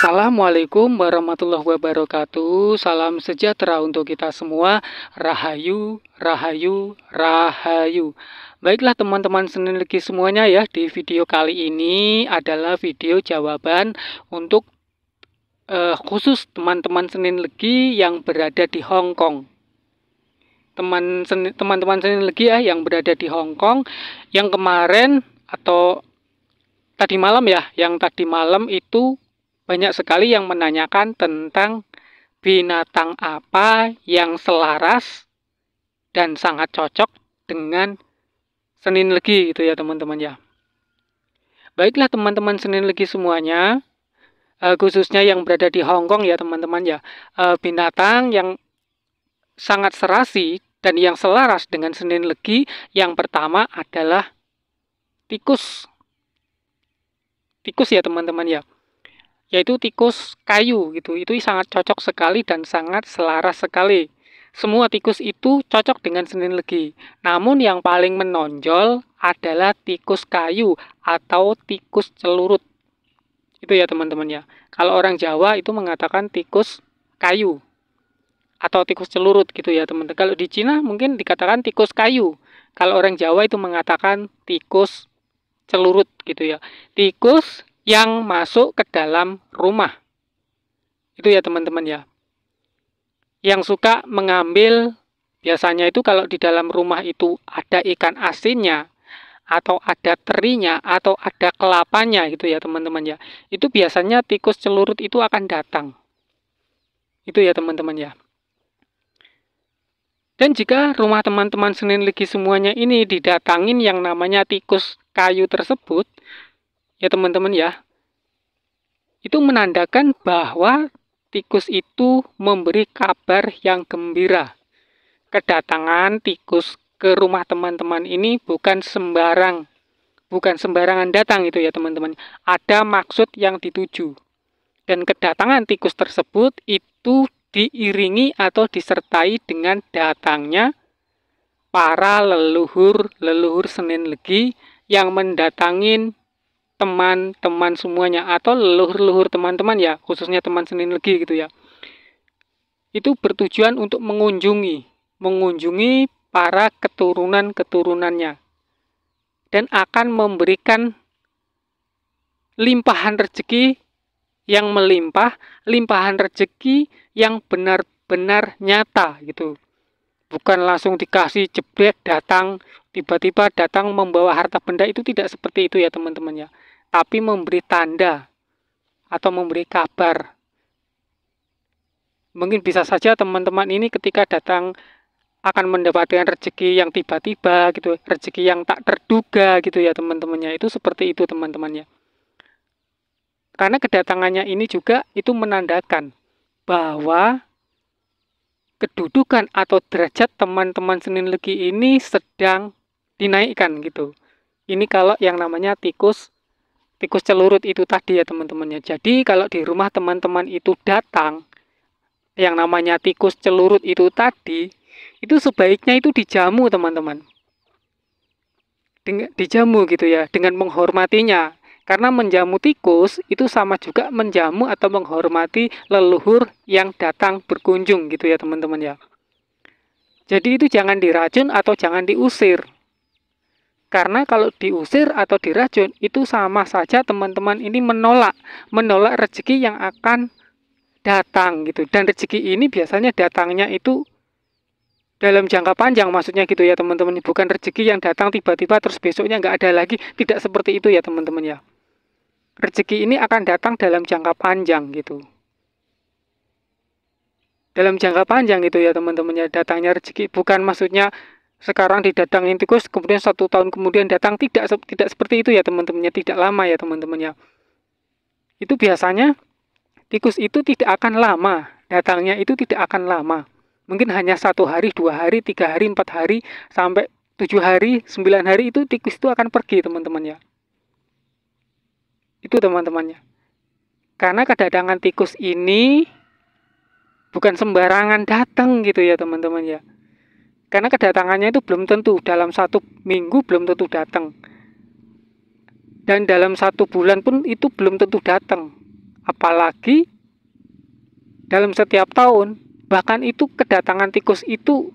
Assalamualaikum warahmatullahi wabarakatuh. Salam sejahtera untuk kita semua. Rahayu, rahayu, rahayu. Baiklah teman-teman Senin Legi semuanya ya. Di video kali ini adalah video jawaban untuk khusus teman-teman Senin Legi yang berada di Hong Kong. Teman-teman Senin Legi ya yang berada di Hong Kong, yang kemarin atau tadi malam ya, yang tadi malam itu banyak sekali yang menanyakan tentang binatang apa yang selaras dan sangat cocok dengan Senin Legi gitu ya teman-teman ya. Baiklah teman-teman Senin Legi semuanya, khususnya yang berada di Hong Kong ya teman-teman ya, binatang yang sangat serasi dan yang selaras dengan Senin Legi yang pertama adalah tikus. Tikus ya teman-teman ya. Yaitu tikus kayu gitu. Itu sangat cocok sekali dan sangat selaras sekali. Semua tikus itu cocok dengan Senin Legi. Namun yang paling menonjol adalah tikus kayu atau tikus celurut. Itu ya teman-teman ya. Kalau orang Jawa itu mengatakan tikus kayu atau tikus celurut gitu ya teman-teman. Kalau di Cina mungkin dikatakan tikus kayu. Kalau orang Jawa itu mengatakan tikus celurut gitu ya. Tikus yang masuk ke dalam rumah. Itu ya teman-teman ya. Yang suka mengambil, biasanya itu kalau di dalam rumah itu ada ikan asinnya, atau ada terinya, atau ada kelapanya gitu ya teman-teman ya. Itu biasanya tikus celurut itu akan datang. Itu ya teman-teman ya. Dan jika rumah teman-teman Senin Legi semuanya ini didatangin yang namanya tikus kayu tersebut, ya teman-teman ya, itu menandakan bahwa tikus itu memberi kabar yang gembira. Kedatangan tikus ke rumah teman-teman ini bukan sembarangan datang itu ya teman-teman. Ada maksud yang dituju. Dan kedatangan tikus tersebut itu diiringi atau disertai dengan datangnya para leluhur Senin Legi yang mendatangin teman-teman semuanya atau leluhur teman-teman ya, khususnya teman Senin Legi gitu ya. Itu bertujuan untuk mengunjungi para keturunan-keturunannya dan akan memberikan limpahan rezeki yang melimpah, limpahan rezeki yang benar-benar nyata gitu. Bukan langsung dikasih jebret datang, tiba-tiba datang membawa harta benda, itu tidak seperti itu ya teman-teman ya. Tapi memberi tanda atau memberi kabar. Mungkin bisa saja teman-teman ini ketika datang akan mendapatkan rezeki yang tiba-tiba gitu, rezeki yang tak terduga gitu ya teman-temannya. Itu seperti itu teman-temannya. Karena kedatangannya ini juga itu menandakan bahwa kedudukan atau derajat teman-teman Senin Legi ini sedang dinaikkan gitu. Ini kalau yang namanya tikus celurut itu tadi ya teman-temannya. Jadi kalau di rumah teman-teman itu datang yang namanya tikus celurut itu tadi, itu sebaiknya itu dijamu teman-teman. Dijamu gitu ya, dengan menghormatinya. Karena menjamu tikus itu sama juga menjamu atau menghormati leluhur yang datang berkunjung gitu ya teman-teman ya. Jadi itu jangan diracun atau jangan diusir. Karena kalau diusir atau diracun itu sama saja teman-teman ini menolak rezeki yang akan datang gitu. Dan rezeki ini biasanya datangnya itu dalam jangka panjang, maksudnya gitu ya teman-teman. Bukan rezeki yang datang tiba-tiba terus besoknya nggak ada lagi. Tidak seperti itu ya teman-teman ya. Rezeki ini akan datang dalam jangka panjang gitu. Dalam jangka panjang gitu ya teman-teman ya. Datangnya rezeki bukan maksudnya sekarang didatangin tikus kemudian 1 tahun kemudian datang, tidak seperti itu ya teman-temannya, tidak lama ya teman-temannya. Itu biasanya tikus itu tidak akan lama, datangnya itu tidak akan lama. Mungkin hanya 1 hari, 2 hari, 3 hari, 4 hari, sampai 7 hari, 9 hari itu tikus itu akan pergi teman-teman ya. Itu teman-temannya. Karena kedatangan tikus ini bukan sembarangan datang gitu ya teman-teman ya. Karena kedatangannya itu belum tentu, dalam 1 minggu belum tentu datang. Dan dalam 1 bulan pun itu belum tentu datang. Apalagi dalam setiap tahun, bahkan itu kedatangan tikus itu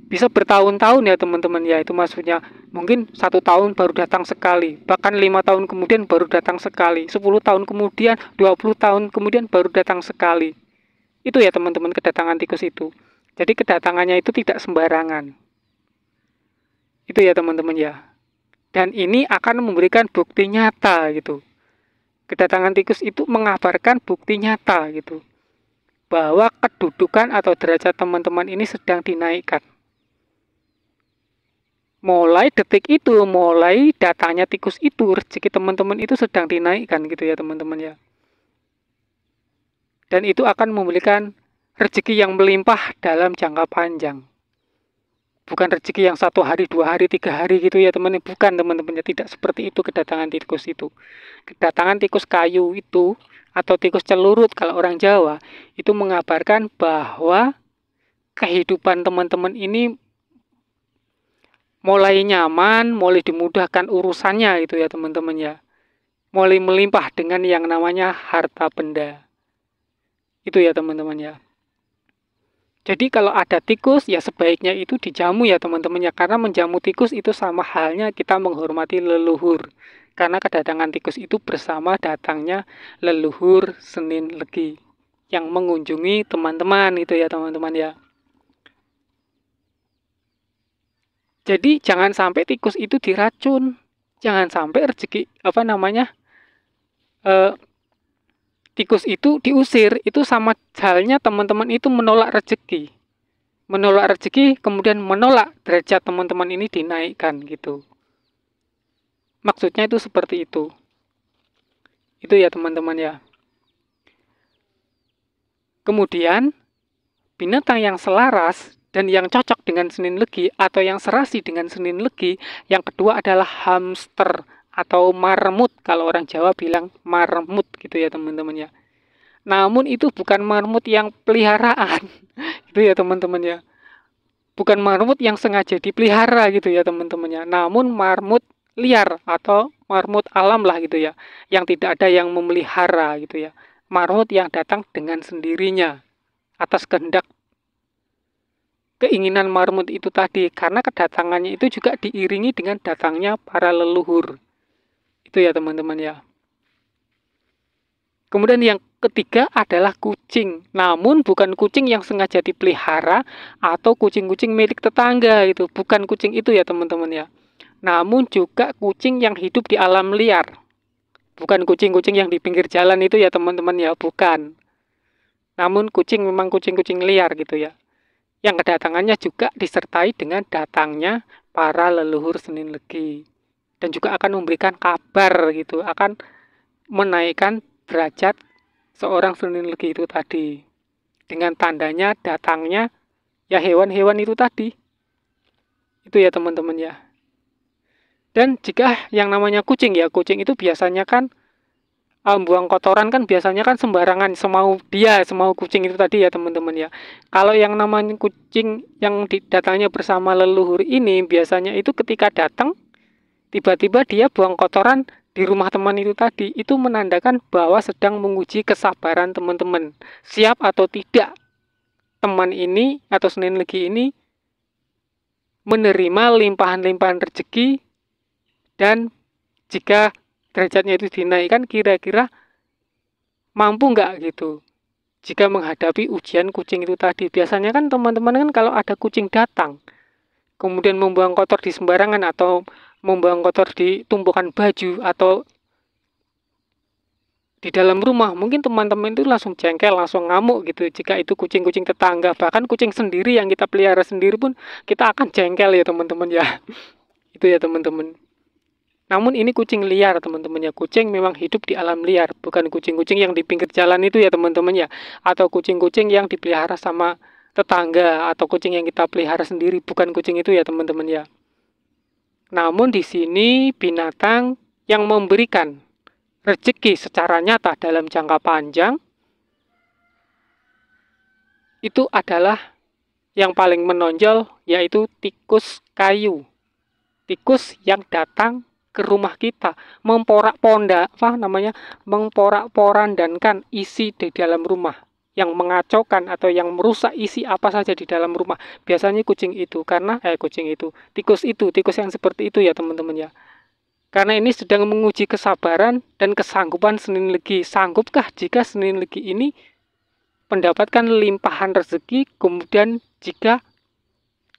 bisa bertahun-tahun ya teman-teman ya. Itu maksudnya mungkin 1 tahun baru datang sekali, bahkan 5 tahun kemudian baru datang sekali, 10 tahun kemudian, 20 tahun kemudian baru datang sekali. Itu ya teman-teman kedatangan tikus itu. Jadi kedatangannya itu tidak sembarangan. Itu ya teman-teman ya. Dan ini akan memberikan bukti nyata gitu. Kedatangan tikus itu mengabarkan bukti nyata gitu, bahwa kedudukan atau derajat teman-teman ini sedang dinaikkan. Mulai detik itu, mulai datanya tikus itu, rezeki teman-teman itu sedang dinaikkan gitu ya teman-teman ya. Dan itu akan memberikan rezeki yang melimpah dalam jangka panjang. Bukan rezeki yang 1 hari, 2 hari, 3 hari gitu ya teman-teman. Bukan teman-teman ya, tidak seperti itu kedatangan tikus itu. Kedatangan tikus kayu itu, atau tikus celurut kalau orang Jawa, itu mengabarkan bahwa kehidupan teman-teman ini mulai nyaman, mulai dimudahkan urusannya itu ya teman-teman ya. Mulai melimpah dengan yang namanya harta benda. Itu ya teman-teman ya. Jadi kalau ada tikus ya sebaiknya itu dijamu ya teman-teman ya. Karena menjamu tikus itu sama halnya kita menghormati leluhur. Karena kedatangan tikus itu bersama datangnya leluhur Senin Legi yang mengunjungi teman-teman itu ya teman-teman ya. Jadi jangan sampai tikus itu diracun, jangan sampai rezeki tikus itu diusir. Itu sama halnya teman-teman itu menolak rezeki, kemudian menolak derajat teman-teman ini dinaikkan gitu. Maksudnya itu seperti itu. Itu ya teman-teman ya. Kemudian binatang yang selaras dan yang cocok dengan Senin Legi atau yang serasi dengan Senin Legi, yang kedua adalah hamster atau marmut. Kalau orang Jawa bilang marmut gitu ya teman-teman ya. Namun itu bukan marmut yang peliharaan. Itu ya teman-teman ya. Bukan marmut yang sengaja dipelihara gitu ya teman-teman ya. Namun marmut liar atau marmut alam lah gitu ya. Yang tidak ada yang memelihara gitu ya. Marmut yang datang dengan sendirinya atas kehendak keinginan marmut itu tadi, karena kedatangannya itu juga diiringi dengan datangnya para leluhur. Itu ya teman-teman ya. Kemudian yang ketiga adalah kucing. Namun bukan kucing yang sengaja dipelihara atau kucing-kucing milik tetangga itu. Bukan kucing itu ya teman-teman ya. Namun juga kucing yang hidup di alam liar. Bukan kucing-kucing yang di pinggir jalan itu ya teman-teman ya, bukan. Namun kucing memang kucing-kucing liar gitu ya. Yang kedatangannya juga disertai dengan datangnya para leluhur Senin Legi. Dan juga akan memberikan kabar gitu, akan menaikkan derajat seorang Senin Legi itu tadi. Dengan tandanya datangnya ya hewan-hewan itu tadi. Itu ya teman-teman ya. Dan jika yang namanya kucing ya, kucing itu biasanya kan buang kotoran kan biasanya kan sembarangan, semau dia, semau kucing itu tadi ya teman-teman ya. Kalau yang namanya kucing yang datangnya bersama leluhur ini, biasanya itu ketika datang tiba-tiba dia buang kotoran di rumah teman itu tadi, itu menandakan bahwa sedang menguji kesabaran teman-teman, siap atau tidak teman ini atau Senin Legi ini menerima limpahan-limpahan rezeki. Dan jika derajatnya itu dinaikkan, kira-kira mampu nggak gitu jika menghadapi ujian kucing itu tadi. Biasanya kan teman-teman kan kalau ada kucing datang kemudian membuang kotor di sembarangan atau membuang kotor di tumpukan baju atau di dalam rumah, mungkin teman-teman itu langsung jengkel, langsung ngamuk gitu. Jika itu kucing-kucing tetangga, bahkan kucing sendiri yang kita pelihara sendiri pun kita akan jengkel ya teman-teman ya. Itu ya teman-teman. Namun ini kucing liar teman-teman ya. Kucing memang hidup di alam liar, bukan kucing-kucing yang di pinggir jalan itu ya teman-teman ya. Atau kucing-kucing yang dipelihara sama tetangga atau kucing yang kita pelihara sendiri, bukan kucing itu ya teman-teman ya. Namun di sini binatang yang memberikan rezeki secara nyata dalam jangka panjang itu adalah yang paling menonjol, yaitu tikus kayu. Tikus yang datang ke rumah kita, memporak-porandankan isi di dalam rumah yang mengacaukan atau yang merusak isi apa saja di dalam rumah. Biasanya tikus yang seperti itu ya teman-teman ya. Karena ini sedang menguji kesabaran dan kesanggupan Senin Legi. Sanggupkah jika Senin Legi ini mendapatkan limpahan rezeki, kemudian jika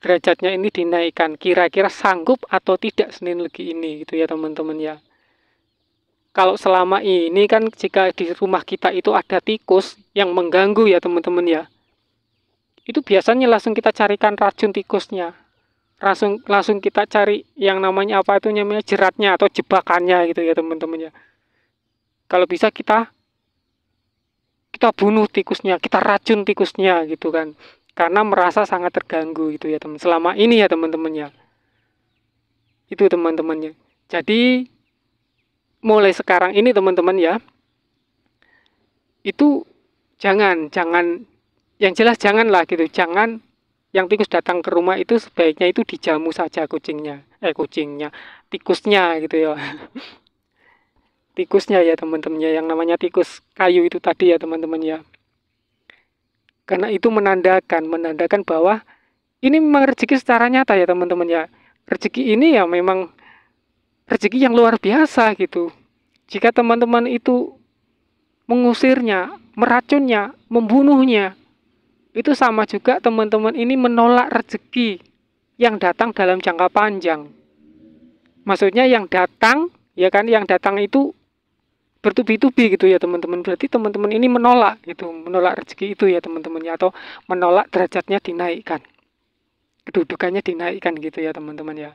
derajatnya ini dinaikkan, kira-kira sanggup atau tidak Senin Legi ini gitu ya teman-teman ya. Kalau selama ini kan jika di rumah kita itu ada tikus yang mengganggu ya teman-teman ya, itu biasanya langsung kita carikan racun tikusnya, langsung kita cari yang namanya jeratnya atau jebakannya gitu ya teman-teman ya. Kalau bisa kita bunuh tikusnya, kita racun tikusnya gitu kan, karena merasa sangat terganggu gitu ya teman. Selama ini ya teman-teman ya, itu teman-temannya. Jadi mulai sekarang ini teman-teman ya, itu jangan yang jelas janganlah gitu, jangan yang tikus datang ke rumah itu sebaiknya itu dijamu saja tikusnya gitu ya. Tikusnya ya teman-temannya, yang namanya tikus kayu itu tadi ya teman-teman ya. Karena itu menandakan bahwa ini memang rezeki secara nyata ya teman-teman ya. Rezeki ini ya memang rezeki yang luar biasa gitu. Jika teman-teman itu mengusirnya, meracunnya, membunuhnya, itu sama juga teman-teman ini menolak rezeki yang datang dalam jangka panjang. Maksudnya yang datang, ya kan, yang datang itu bertubi-tubi gitu ya teman-teman. Berarti teman-teman ini menolak rezeki itu ya teman-teman ya, atau menolak derajatnya dinaikkan, kedudukannya dinaikkan gitu ya teman-teman ya.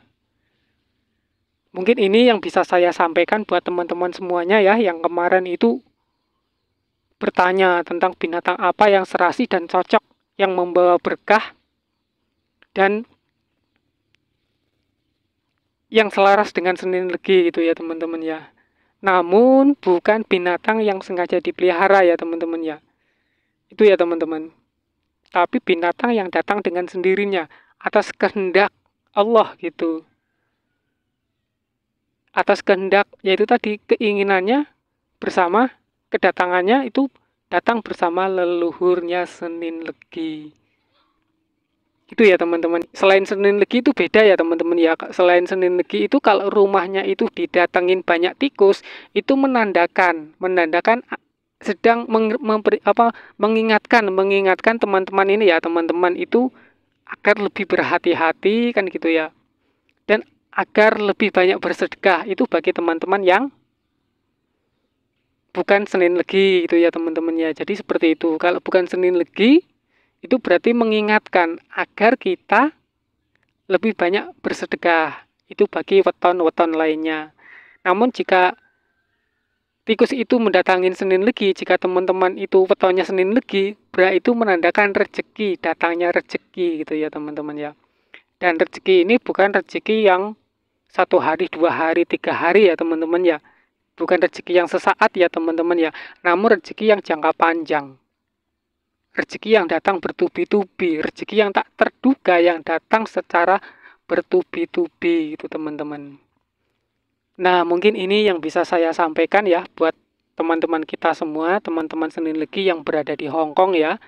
Mungkin ini yang bisa saya sampaikan buat teman-teman semuanya ya, yang kemarin itu bertanya tentang binatang apa yang serasi dan cocok, yang membawa berkah dan yang selaras dengan Senin Legi gitu ya teman-teman ya. Namun bukan binatang yang sengaja dipelihara ya teman-teman ya. Itu ya teman-teman. Tapi binatang yang datang dengan sendirinya atas kehendak Allah gitu. Atas kehendak, yaitu tadi keinginannya bersama, kedatangannya itu datang bersama leluhurnya Senin Legi. Itu ya teman-teman. Selain Senin Legi itu beda ya teman-teman ya. Selain Senin Legi itu kalau rumahnya itu didatengin banyak tikus, itu menandakan sedang mengingatkan teman-teman ini ya, teman-teman itu agar lebih berhati-hati kan gitu ya. Dan agar lebih banyak bersedekah itu bagi teman-teman yang bukan Senin Legi itu ya teman-teman ya. Jadi seperti itu. Kalau bukan Senin Legi itu berarti mengingatkan agar kita lebih banyak bersedekah. Itu bagi weton-weton lainnya. Namun jika tikus itu mendatangin Senin Legi, jika teman-teman itu wetonnya Senin Legi, berarti itu menandakan rezeki, datangnya rezeki gitu ya teman-teman ya. Dan rezeki ini bukan rezeki yang 1 hari, 2 hari, 3 hari ya teman-teman ya. Bukan rezeki yang sesaat ya teman-teman ya. Namun rezeki yang jangka panjang. Rezeki yang datang bertubi-tubi. Rezeki yang tak terduga yang datang secara bertubi-tubi gitu teman-teman. Nah mungkin ini yang bisa saya sampaikan ya buat teman-teman kita semua. Teman-teman Senin Legi yang berada di Hong Kong ya.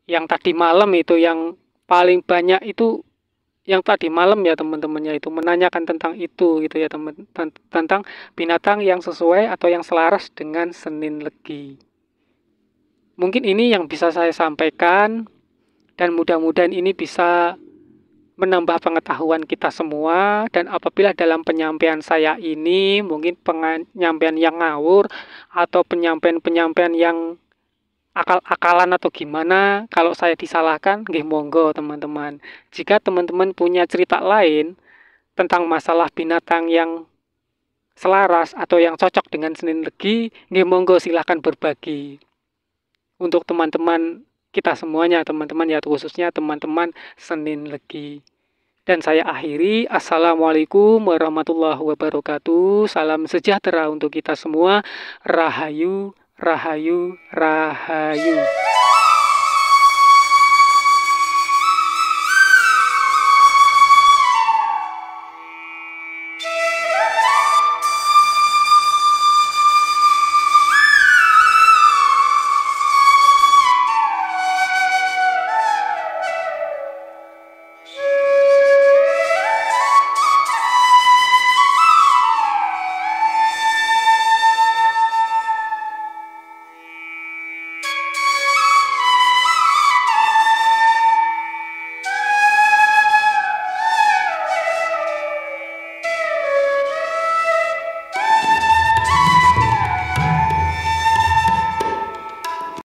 Yang tadi malam itu yang paling banyak itu yang tadi malam ya teman-temannya itu menanyakan tentang itu gitu ya teman, tentang binatang yang sesuai atau yang selaras dengan Senin Legi. Mungkin ini yang bisa saya sampaikan dan mudah-mudahan ini bisa menambah pengetahuan kita semua. Dan apabila dalam penyampaian saya ini mungkin penyampaian yang ngawur atau penyampaian yang akal-akalan atau gimana, kalau saya disalahkan, nggih monggo teman-teman. Jika teman-teman punya cerita lain tentang masalah binatang yang selaras atau yang cocok dengan Senin Legi, nggih monggo silahkan berbagi. Untuk teman-teman kita semuanya, teman-teman ya, khususnya teman-teman Senin Legi. Dan saya akhiri, Assalamualaikum warahmatullahi wabarakatuh. Salam sejahtera untuk kita semua. Rahayu, rahayu, rahayu.